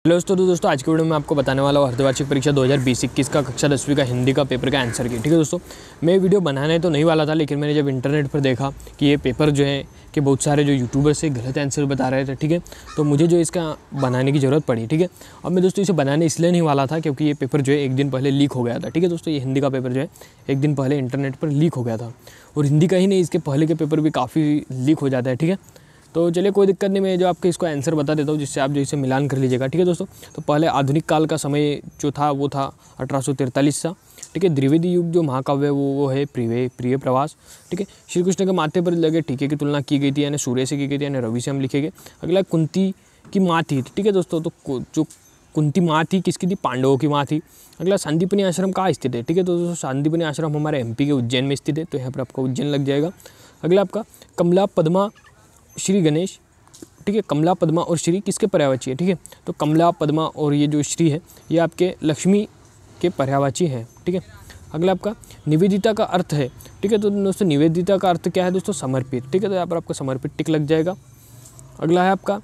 Hello दोस्तों आज के वीडियो में आपको बताने वाला हूँ अर्धवार्षिक परीक्षा 2020-21 का कक्षा 10वीं का हिंदी का पेपर का आंसर की। ठीक है दोस्तों, मैं वीडियो बनाने तो नहीं वाला था, लेकिन मैंने जब इंटरनेट पर देखा कि ये पेपर जो है कि बहुत सारे जो यूट्यूबर्स से गलत आंसर बता रहे थे, ठीक है, तो मुझे जो इसका बनाने की ज़रूरत पड़ी। ठीक है, अब मैं दोस्तों इसे बनाने इसलिए नहीं वाला था क्योंकि ये पेपर जो है एक दिन पहले लीक हो गया था। ठीक है दोस्तों, ये हिंदी का पेपर जो है एक दिन पहले इंटरनेट पर लीक हो गया था, और हिंदी का ही नहीं, इसके पहले के पेपर भी काफ़ी लीक हो जाता है। ठीक है, तो चलिए कोई दिक्कत नहीं, मैं जो आपको इसको आंसर बता देता हूँ जिससे आप जो इसे मिलान कर लीजिएगा। ठीक है दोस्तों, तो पहले आधुनिक काल का समय जो था वो था 1843 सा। ठीक है, द्विवेदी युग जो महाकाव्य है वो है प्रिय प्रवास। ठीक है, श्री कृष्ण के माथे पर लगे टीके की तुलना की गई थी, यानी सूर्य से की गई थी, यानी रवि से हम लिखेंगे। अगला कुंती की माँ थी। ठीक है दोस्तों, तो जो कुंती माँ थी किसकी थी? पांडवों की माँ थी। अगला सांदीपनी आश्रम कहाँ स्थित है? ठीक है दोस्तों, सांदीपनी आश्रम हमारे एमपी के उज्जैन में स्थित है, तो यहाँ पर आपका उज्जैन लग जाएगा। अगला आपका कमला पद्मा श्री गणेश। ठीक है, कमला पद्मा और श्री किसके पर्यायवाची है? ठीक है, तो कमला पद्मा और ये जो श्री है ये आपके लक्ष्मी के पर्यायवाची है। ठीक है, अगला आपका निवेदिता का अर्थ है। ठीक है, तो दोस्तों निवेदिता का अर्थ क्या है दोस्तों? समर्पित। ठीक है, तो यहाँ पर आपका समर्पित टिक लग जाएगा। अगला है आपका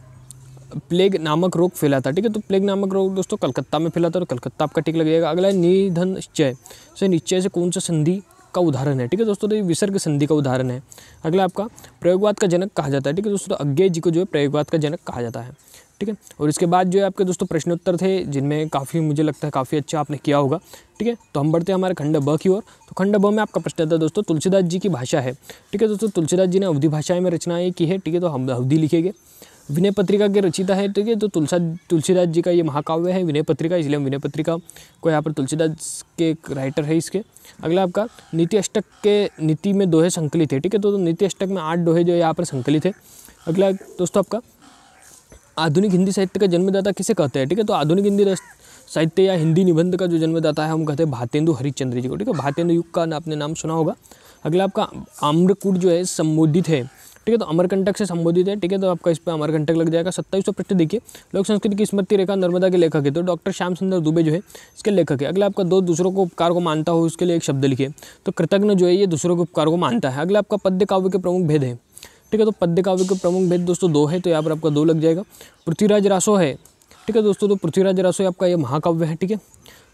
प्लेग नामक रोग फैला था। ठीक है, तो प्लेग नामक रोग दोस्तों कलकत्ता में फैला था, और कलकत्ता आपका टिक लग जाएगा। अगला है निधन निश्चय से, निश्चय से कौन सा संधि का उदाहरण है? ठीक है दोस्तों, तो ये विसर्ग संधि का उदाहरण है। अगला आपका प्रयोगवाद का जनक कहा जाता है। ठीक है दोस्तों, तो अज्ञेय जी को जो है प्रयोगवाद का जनक कहा जाता है। ठीक है, और इसके बाद जो है आपके दोस्तों प्रश्नोत्तर थे, जिनमें काफ़ी मुझे लगता है काफ़ी अच्छा आपने किया होगा। ठीक है, तो हम बढ़ते हैं हमारे खंड ब की ओर। तो खंड ब में आपका प्रश्न था दोस्तों तुलसीदास जी की भाषा है। ठीक है दोस्तों, तुलसीदास जी ने अवधी भाषा में रचनाएं की है। ठीक है, तो हम अवधी लिखेंगे। विनय पत्रिका के रचिता है। ठीक है, तो तुलसीदास जी का ये महाकाव्य है विनय पत्रिका, इसलिए हम विनय पत्रिका को यहाँ पर तुलसीदास के एक राइटर है इसके। अगला आपका नीति अष्टक के नीति में दोहे संकलित है। ठीक है, तो नीति अष्टक में 8 दोहे जो यहाँ पर संकलित है। अगला दोस्तों आपका आधुनिक हिंदी साहित्य का जन्मदाता किसे कहते हैं? ठीक है, तो आधुनिक हिंदी साहित्य या हिंदी निबंध का जो जन्मदाता है हम कहते हैं भारतेंदु हरिश्चंद्र जी को। ठीक है, भारतेंदु युग का आपने नाम सुना होगा। अगला आपका आम्रकूट जो है संबोधित है। ठीक है, तो अमरकंटक से संबोधित है। ठीक है, तो आपका इस पर अमरकंटक लग जाएगा। 27वां प्रश्न देखिए, लोक संस्कृति की स्मृति रेखा नर्मदा के लेखक है, तो डॉक्टर श्याम सुंदर दुबे जो है इसके लेखक है। अगला आपका दूसरों को उपकार को मानता हो उसके लिए एक शब्द लिखिए, तो कृतज्ञ जो है ये दूसरों के उपकार को मानता है। अगला आपका पद्य काव्य के प्रमुख भेद है। ठीक है, तो पद्य काव्य के प्रमुख भेद दोस्तों 2 है, तो यहाँ पर आपका 2 लग जाएगा। पृथ्वीराज रासो है। ठीक है दोस्तों, तो पृथ्वीराज रासो आपका ये महाकाव्य है। ठीक है,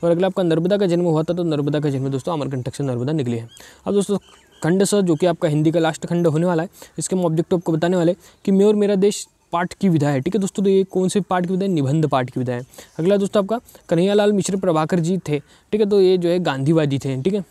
और अगला आपका नर्मदा का जन्म हुआ था, तो नर्मदा का जन्म दोस्तों अमरकंटक से नर्मदा निकली है। अब दोस्तों खंड स जो कि आपका हिंदी का लास्ट खंड होने वाला है, इसके हम ऑब्जेक्टिव आपको बताने वाले कि मैं और मेरा देश पाठ की विधा है। ठीक है दोस्तों, तो ये कौन से पाठ की विधा है? निबंध पाठ की विधा है। अगला दोस्तों आपका कन्हैयालाल मिश्र प्रभाकर जी थे। ठीक है, तो ये जो है गांधीवादी थे। ठीक है,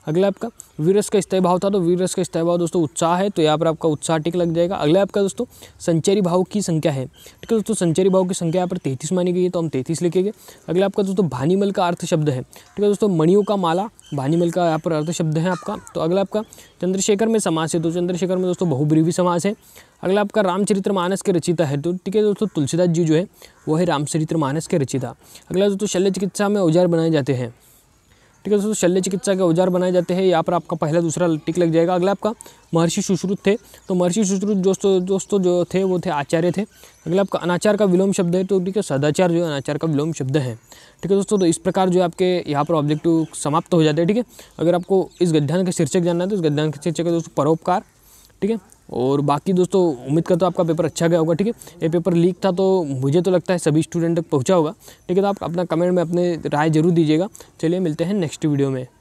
अगला आपका वीररस का स्थायी भाव था, तो वीररस का स्थायी भाव दोस्तों उत्साह है, तो यहाँ पर आपका उत्साह टिक लग जाएगा। अगला आपका दोस्तों संचारी भाव की संख्या है। ठीक है दोस्तों, संचारी भाव की संख्या यहाँ पर 33 मानी गई है, तो हम 33 लिखेंगे। अगला आपका दोस्तों भानीमल का अर्थ शब्द है। ठीक है दोस्तों, मणियों का माला भानीमल का यहाँ पर अर्थ शब्द है आपका। तो अगला आपका चंद्रशेखर में समास है, तो चंद्रशेखर में दोस्तों बहुब्रीवी समास है। अगला आपका रामचरितमानस के रचिता है, तो ठीक है दोस्तों तुलसीदास जी जो है वो है रामचरितमानस के रचिता। अगला दोस्तों शल्य चिकित्सा में औजार बनाए जाते हैं। ठीक है दोस्तों, शल्य चिकित्सा के औजार बनाए जाते हैं, यहाँ पर आपका पहला दूसरा टिक लग जाएगा। अगला आपका महर्षि सुश्रुत थे, तो महर्षि सुश्रुत दोस्तों जो थे वो थे आचार्य थे। अगला आपका अनाचार का विलोम शब्द है, तो ठीक है सदाचार जो है अनाचार का विलोम शब्द है। ठीक है दोस्तों, तो इस प्रकार जो आपके यहाँ पर ऑब्जेक्टिव समाप्त हो जाते हैं। ठीक है, अगर आपको इस गद्यांश का शीर्षक जानना है तो इस गद्यांश का शीर्षक है दोस्तों परोपकार। ठीक है, और बाकी दोस्तों उम्मीद करता हूँ आपका पेपर अच्छा गया होगा। ठीक है, ये पेपर लीक था तो मुझे तो लगता है सभी स्टूडेंट तक पहुँचा होगा। ठीक है, तो आप अपना कमेंट में अपने राय जरूर दीजिएगा। चलिए मिलते हैं नेक्स्ट वीडियो में।